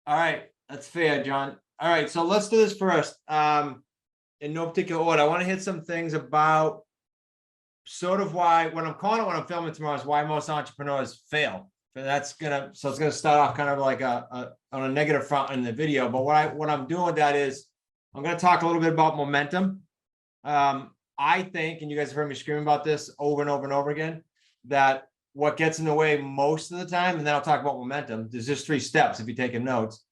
All right, that's fair, John. All right, so let's do this first. In no particular order, I want to hit some things about sort of why, what I'm calling it when I'm filming tomorrow is why most entrepreneurs fail. So it's gonna start off kind of like on a negative front in the video. But what I'm doing with that is I'm gonna talk a little bit about momentum. I think, and you guys have heard me scream about this over and over and over again, that what gets in the way most of the time, and then I'll talk about momentum. There's just 3 steps if you're taking notes.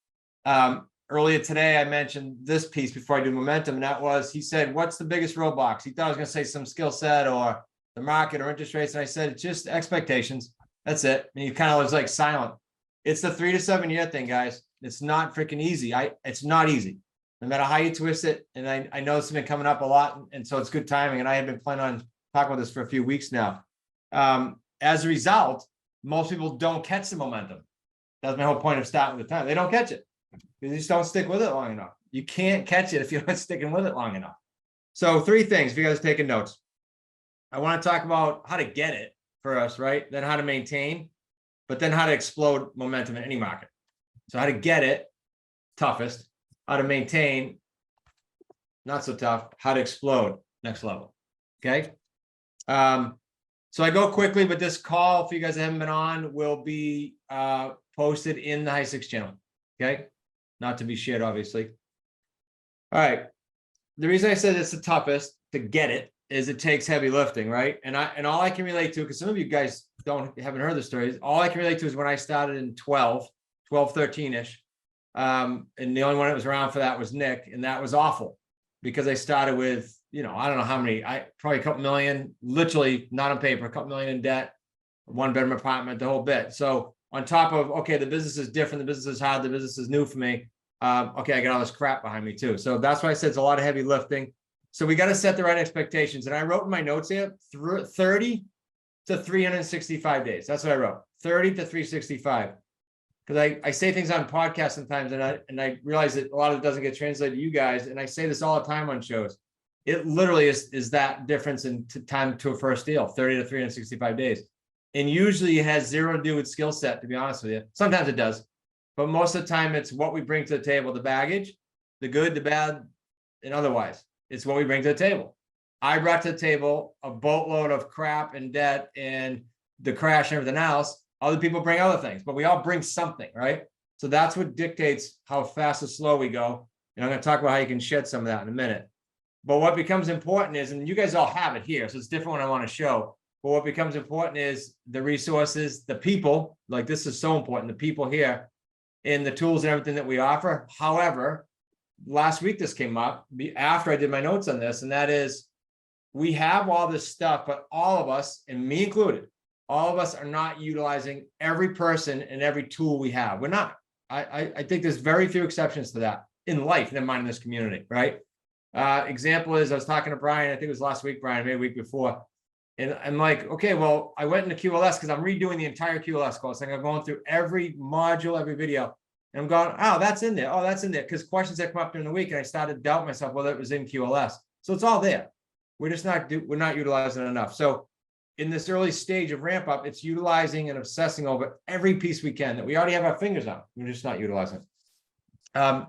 Earlier today, I mentioned this piece before I do momentum, and that was, he said, what's the biggest roadblocks? He thought I was going to say some skill set or the market or interest rates. And I said, it's just expectations. That's it. And he kind of was like silent. It's the 3 to 7 year thing, guys. It's not freaking easy. It's not easy, no matter how you twist it. And I know this has been coming up a lot. And so it's good timing. And I have been planning on talking about this for a few weeks now. As a result, most people don't catch the momentum. That's my whole point of starting with the time. They don't catch it. You just don't stick with it long enough. You can't catch it if you're not sticking with it long enough. So 3 things, if you guys are taking notes. I want to talk about how to get it for us, right? Then how to maintain, but then how to explode momentum in any market. So how to get it, toughest. How to maintain, not so tough. How to explode, next level. Okay. So I go quickly, but this call, if you guys haven't been on, will be posted in the High Six channel. Okay. Not to be shared, obviously. All right. The reason I said it's the toughest to get it is it takes heavy lifting, right? And all I can relate to, because some of you guys haven't heard the stories, all I can relate to is when I started in 12, 13-ish. And the only one that was around for that was Nick, and that was awful because I started with, I don't know how many, probably a couple million, literally not on paper, a couple million in debt, 1-bedroom apartment, the whole bit. So on top of, okay, the business is different, the business is hard, the business is new for me. Okay, I got all this crap behind me too. So that's why I said it's a lot of heavy lifting. So we got to set the right expectations. And I wrote in my notes here, 30 to 365 days. That's what I wrote, 30 to 365. Because I say things on podcasts sometimes, and I realize that a lot of it doesn't get translated to you guys. And I say this all the time on shows. It literally is that difference in time to a first deal, 30 to 365 days. And usually it has 0 to do with skill set, to be honest with you. Sometimes it does. But most of the time, it's what we bring to the table, the baggage, the good, the bad, and otherwise. It's what we bring to the table. I brought to the table a boatload of crap and debt and the crash and everything else. Other people bring other things, but we all bring something, right? So that's what dictates how fast or slow we go. And I'm going to talk about how you can shed some of that in a minute. But what becomes important is, and you guys all have it here, so it's different when I want to show. But what becomes important is the resources, the people, like this is so important, the people here, and the tools and everything that we offer. However, last week this came up after I did my notes on this, and that is we have all this stuff, but all of us, and me included, all of us are not utilizing every person and every tool we have. We're not. I think there's very few exceptions to that in life, never mind in this community, right? Example is I was talking to Brian, I think it was last week, Brian, maybe a week before. And I'm like, okay, well, I went into QLS because I'm redoing the entire QLS course. Like I'm going through every module, every video. And I'm going, oh, that's in there. Oh, that's in there. Because questions that come up during the week, and I started to doubt myself whether it was in QLS. So it's all there. We're just not utilizing it enough. So in this early stage of ramp up, it's utilizing and obsessing over every piece we can that we already have our fingers on. We're just not utilizing it.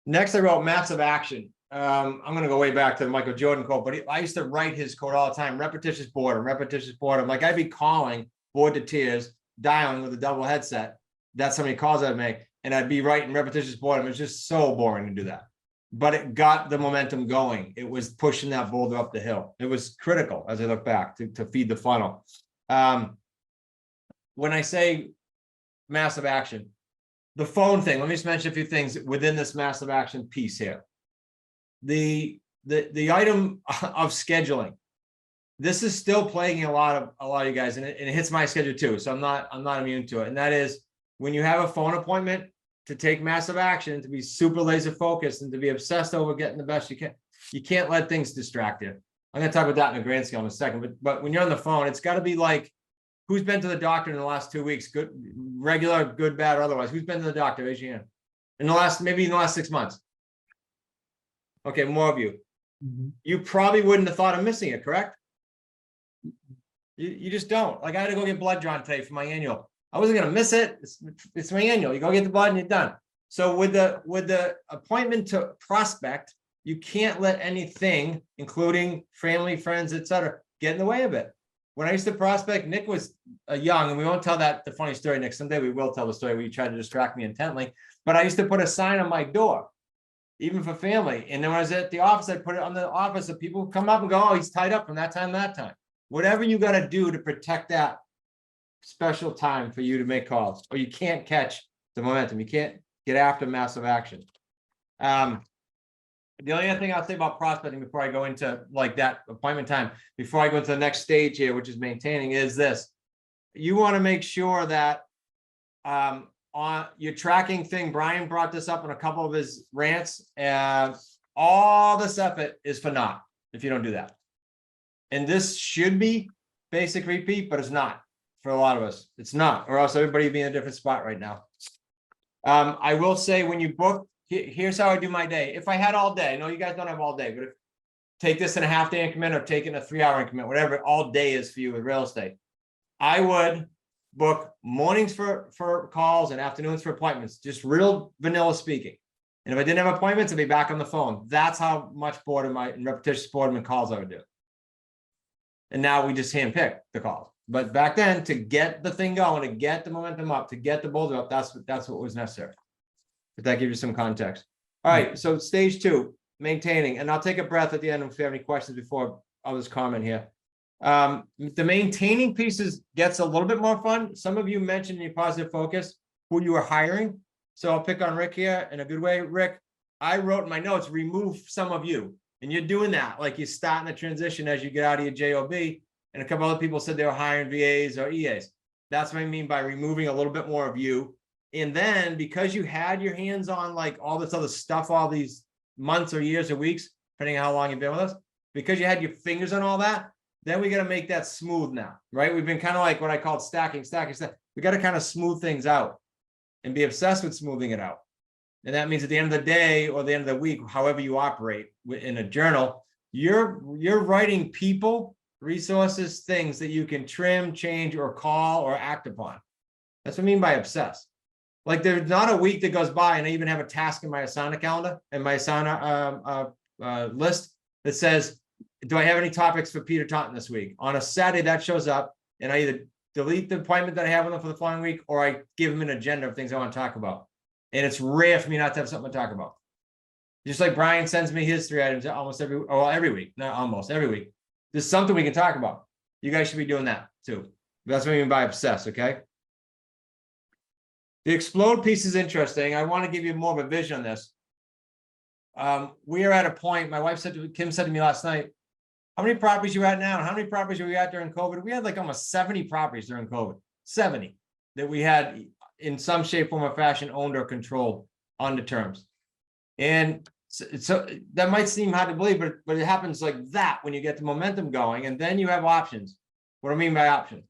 Next, I wrote massive action. I'm going to go way back to the Michael Jordan quote, but I used to write his quote all the time, repetitious boredom, repetitious boredom. Like I'd be calling, bored to tears, dialing with a double headset. That's how many calls I'd make. And I'd be writing repetitious boredom. It's just so boring to do that. But it got the momentum going. It was pushing that boulder up the hill. It was critical as I look back to feed the funnel. When I say massive action, the phone thing, let me just mention a few things within this massive action piece here. The item of scheduling, this is still plaguing a lot of you guys, and it hits my schedule too. So I'm not immune to it. And that is when you have a phone appointment to take massive action, to be super laser focused and to be obsessed over getting the best you can't let things distract you. I'm going to talk about that in a grand scale in a second, but when you're on the phone, it's got to be like, who's been to the doctor in the last 2 weeks? Good, regular, good, bad, or otherwise. Who's been to the doctor? Raise your hand. Maybe in the last 6 months. Okay, more of you. Mm-hmm. You probably wouldn't have thought of missing it, correct? You just don't. Like I had to go get blood drawn today for my annual. I wasn't going to miss it. It's my annual. You go get the blood and you're done. So with the appointment to prospect, you can't let anything, including family, friends, etc., get in the way of it. When I used to prospect, Nick was young, and we won't tell the funny story, Nick. Someday we will tell the story where you tried to distract me intently. But I used to put a sign on my door, even for family. And then when I was at the office, I put it on the office so people would come up and go, oh, he's tied up from that time to that time. Whatever you got to do to protect that special time for you to make calls, or you can't catch the momentum. You can't get after massive action. The only other thing I'll say about prospecting before I go into like that appointment time, before I go to the next stage here, which is maintaining, is this. You want to make sure that on your tracking thing, Brian brought this up in a couple of his rants, and all this effort is for naught if you don't do that. And this should be basic repeat, but it's not for a lot of us. It's not, or else everybody would be in a different spot right now. I will say, when you book, here's how I do my day. If I had all day, I know you guys don't have all day, but if take this in a half day increment or take it in a 3-hour increment, whatever all day is for you with real estate, I would book mornings for calls and afternoons for appointments, just real vanilla speaking. And if I didn't have appointments, I'd be back on the phone. That's how much boredom and repetitious boredom and calls I would do. And now we just handpick the calls. But back then, to get the thing going, to get the momentum up, to get the boulder up, that's what was necessary. If that gives you some context. All right, so stage 2, maintaining. And I'll take a breath at the end if you have any questions before others comment here. The maintaining pieces gets a little bit more fun. Some of you mentioned in your positive focus who you are hiring. So I'll pick on Rick here in a good way. Rick, I wrote in my notes, remove some of you. And you're doing that, like you're starting the transition as you get out of your JOB. And a couple other people said they were hiring VAs or EAs. That's what I mean by removing a little bit more of you. And then because you had your hands on like all this other stuff, all these months or years or weeks, depending on how long you've been with us, because you had your fingers on all that, then we got to make that smooth now, right? We've been kind of like what I called stacking. We got to kind of smooth things out and be obsessed with smoothing it out. And that means at the end of the day or the end of the week, however you operate in a journal, you're writing people, resources, things that you can trim, change, or call or act upon. That's what I mean by obsessed. Like there's not a week that goes by, and I even have a task in my Asana calendar and my Asana list that says, do I have any topics for Peter Taunton this week? On a Saturday, that shows up, and I either delete the appointment that I have with him for the following week, or I give him an agenda of things I want to talk about. And it's rare for me not to have something to talk about. Just like Brian sends me his 3 items almost every week, not almost every week. There's something we can talk about. You guys should be doing that too. That's what I mean by obsessed, okay? The explode piece is interesting. I want to give you more of a vision on this. We are at a point, my wife Kim said to me last night, how many properties you at now? And how many properties were we at during COVID? We had like almost 70 properties during COVID, 70 that we had in some shape, form, or fashion owned or controlled under terms. And so that might seem hard to believe, but it happens like that when you get the momentum going, and then you have options. What do I mean by options?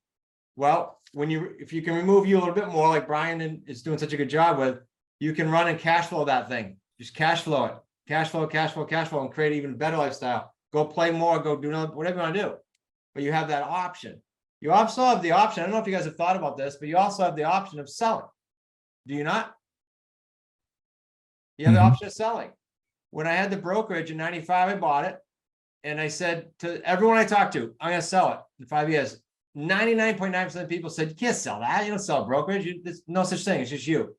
Well, if you can remove you a little bit more, like Brian is doing such a good job with, you can run and cash flow that thing. Just cash flow it, cash flow, and create an even better lifestyle. Go play more, go do whatever you want to do. But you have that option. You also have the option. I don't know if you guys have thought about this, but you also have the option of selling. Do you not? You have the option of selling. When I had the brokerage in 95, I bought it. And I said to everyone I talked to, I'm going to sell it in 5 years. 99.9% of people said, you can't sell that. You don't sell a brokerage. There's no such thing. It's just you.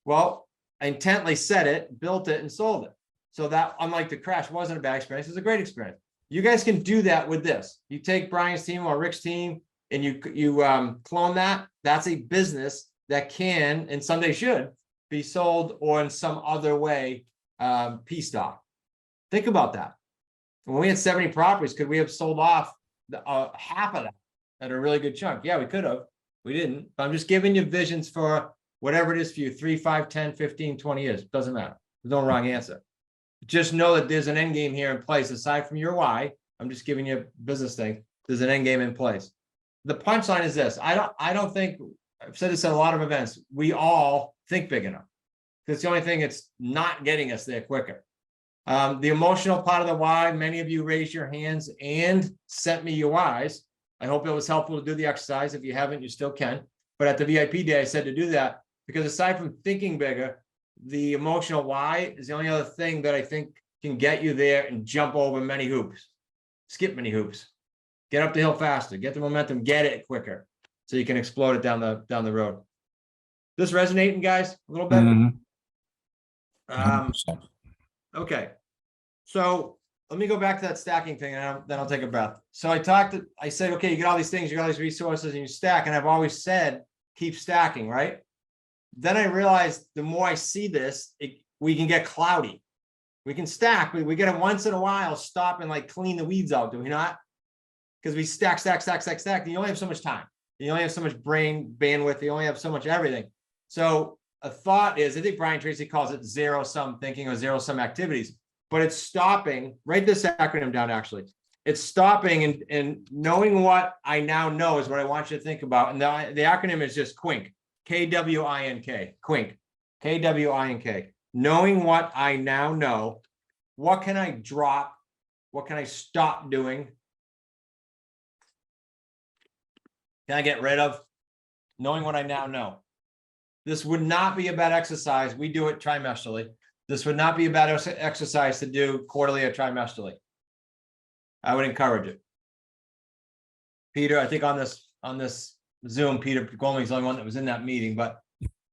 Well, I intently said it, built it, and sold it. So that, unlike the crash, wasn't a bad experience. It was a great experience. You guys can do that with this. You take Brian's team or Rick's team and you clone that. That's a business that can, and someday should, be sold or in some other way, P stock. Think about that. When we had 70 properties, could we have sold off half of that at a really good chunk? Yeah, we could have. We didn't. But I'm just giving you visions for whatever it is for you, 3, 5, 10, 15, 20 years. Doesn't matter. There's no wrong answer. Just know that there's an end game here in place. Aside from your why, I'm just giving you a business thing. There's an end game in place. The punchline is this. I don't think, I've said this at a lot of events, we all think big enough. It's the only thing that's not getting us there quicker. The emotional part of the why, many of you raised your hands and sent me your whys. I hope it was helpful to do the exercise. If you haven't, you still can. But at the VIP day, I said to do that because aside from thinking bigger, the emotional why is the only other thing that I think can get you there and jump over many hoops, skip many hoops, get up the hill faster, get the momentum, get it quicker, so you can explode it down the road. This resonating, guys, a little bit? Mhm. Okay. So let me go back to that stacking thing, and then I'll take a breath. So I said, okay, you get all these things, you got all these resources, and you stack. And I've always said, keep stacking, right? Then I realized the more I see this, we can get cloudy. We can stack, but we get to once in a while stop and like clean the weeds out, do we not? Because we stack, and you only have so much time. You only have so much brain bandwidth. You only have so much everything. So a thought is, I think Brian Tracy calls it zero-sum thinking or zero-sum activities, but it's stopping. Write this acronym down, actually. It's stopping and knowing what I now know is what I want you to think about. And the acronym is just QUINK, K-W-I-N-K, QUINK, K-W-I-N-K. Knowing what I now know, what can I drop? What can I stop doing? Can I get rid of? Knowing what I now know. This would not be a bad exercise. We do it trimestrally. This would not be a bad exercise to do quarterly or trimestrally. I would encourage it. Peter, I think on this Zoom, Peter Golmey is the only one that was in that meeting, but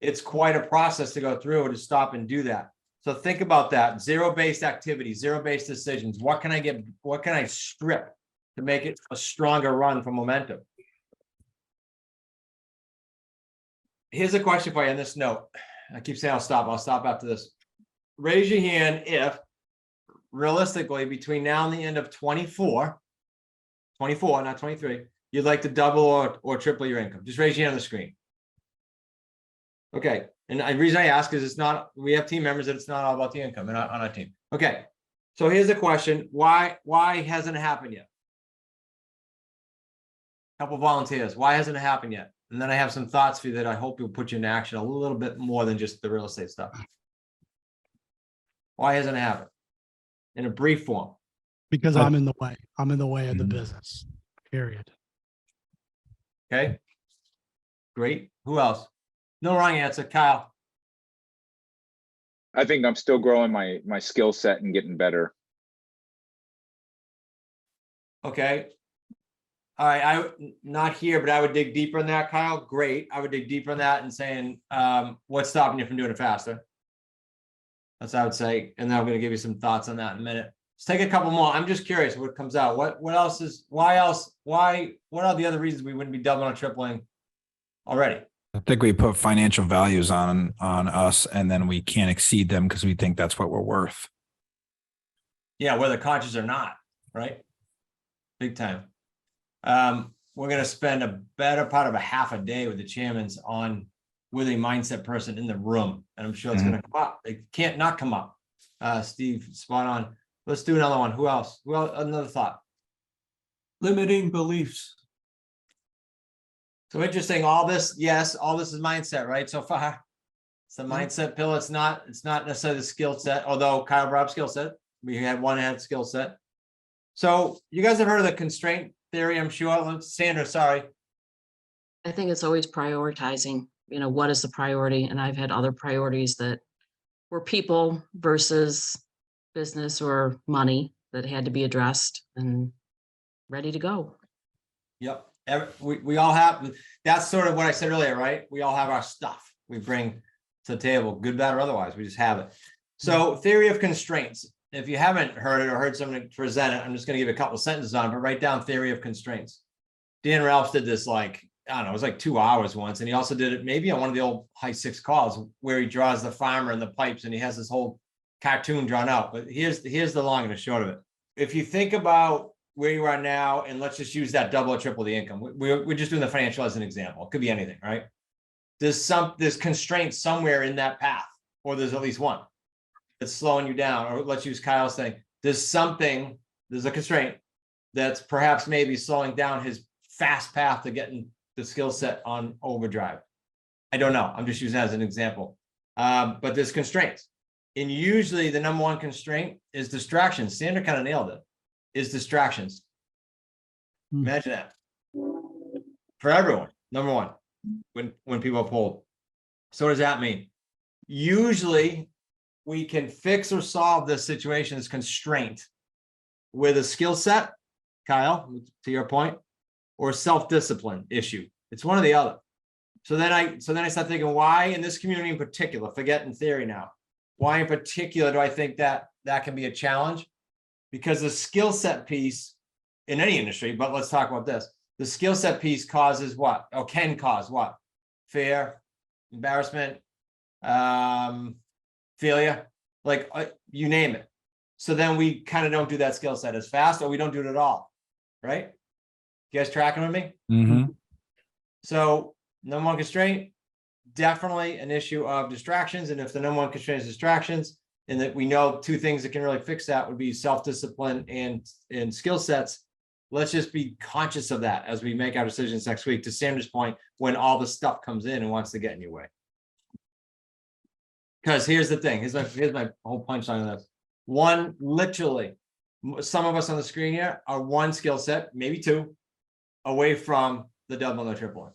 it's quite a process to go through to stop and do that. So think about that. Zero-based activities, zero-based decisions. What can I strip to make it a stronger run for momentum? Here's a question for you on this note. I keep saying I'll stop after this. Raise your hand if realistically between now and the end of 24, not 23, you'd like to double or triple your income. Just raise your hand on the screen. Okay. And the reason I ask is we have team members that it's not all about the income on our team. Okay. So here's the question. Why hasn't it happened yet? Couple volunteers. Why hasn't it happened yet? And then I have some thoughts for you that I hope will put you in action a little bit more than just the real estate stuff. Why hasn't it happened? In a brief form. Because I'm in the way. I'm in the way of the business, period. Okay. Great. Who else? No wrong answer. Kyle. I think I'm still growing my skill set and getting better. Okay. All right. I'm not here, but I would dig deeper in that, Kyle. Great. I would dig deeper in that and saying, what's stopping you from doing it faster? That's what I would say. And then I'm going to give you some thoughts on that in a minute. Let's take a couple more. I'm just curious what comes out. What else is, what are the other reasons we wouldn't be doubling or tripling already? I think we put financial values on us, and then we can't exceed them because we think that's what we're worth. Yeah, whether conscious or not, right? Big time. We're going to spend a better part of a half a day with the chairmans with a mindset person in the room, and I'm sure it's going to come up. It can't not come up. Steve, spot on. Let's do another one. Who else? Well, another thought. Limiting beliefs. So interesting. All this is mindset, right? So far, it's the mindset pill. It's not necessarily the skill set, although Kyle brought up skill set. We had one had skill set. So you guys have heard of the constraint theory, I'm sure. Sandra, sorry. I think it's always prioritizing, what is the priority? And I've had other priorities that were people versus business or money that had to be addressed and ready to go. Yep. We all have, that's sort of what I said earlier, right? We all have our stuff we bring to the table, good, bad, or otherwise. We just have it. So theory of constraints. If you haven't heard it or heard someone present it, I'm just going to give a couple of sentences on it, but write down theory of constraints. Dan Ralphs did this I don't know, it was like 2 hours once. And he also did it maybe on one of the old high six calls where he draws the farmer and the pipes and he has this whole cartoon drawn out. But here's the long and the short of it. If you think about where you are now, and let's just use that double or triple the income. We're just doing the financial as an example. It could be anything, right? There's constraints somewhere in that path, or there's at least one that's slowing you down. Or let's use Kyle's thing. There's a constraint that's perhaps maybe slowing down his fast path to getting the skill set on overdrive. I don't know. I'm just using that as an example. But there's constraints. And usually the number one constraint is distractions. Sandra kind of nailed it. Is distractions. Imagine that. For everyone, number one, when people are pulled. So what does that mean? Usually we can fix or solve this situation as constraint with a skill set, Kyle, to your point, or self-discipline issue. It's one or the other. So then I start thinking, why in this community in particular, forget in theory now, why in particular do I think that can be a challenge? Because the skill set piece in any industry, but let's talk about this. The skill set piece causes what, or can cause what? Fear, embarrassment, failure, like you name it. So then we kind of don't do that skill set as fast, or we don't do it at all, right? You guys tracking with me? Mm-hmm. So number one constraint, definitely an issue of distractions. And if the number one constraint is distractions, and that we know two things that can really fix that would be self-discipline and skill sets. Let's just be conscious of that as we make our decisions next week, to Sandra's point, when all the stuff comes in and wants to get in your way. Because here's the thing, here's my whole punchline on this. One, literally, some of us on the screen here are one skill set, maybe two, away from the double and the triple.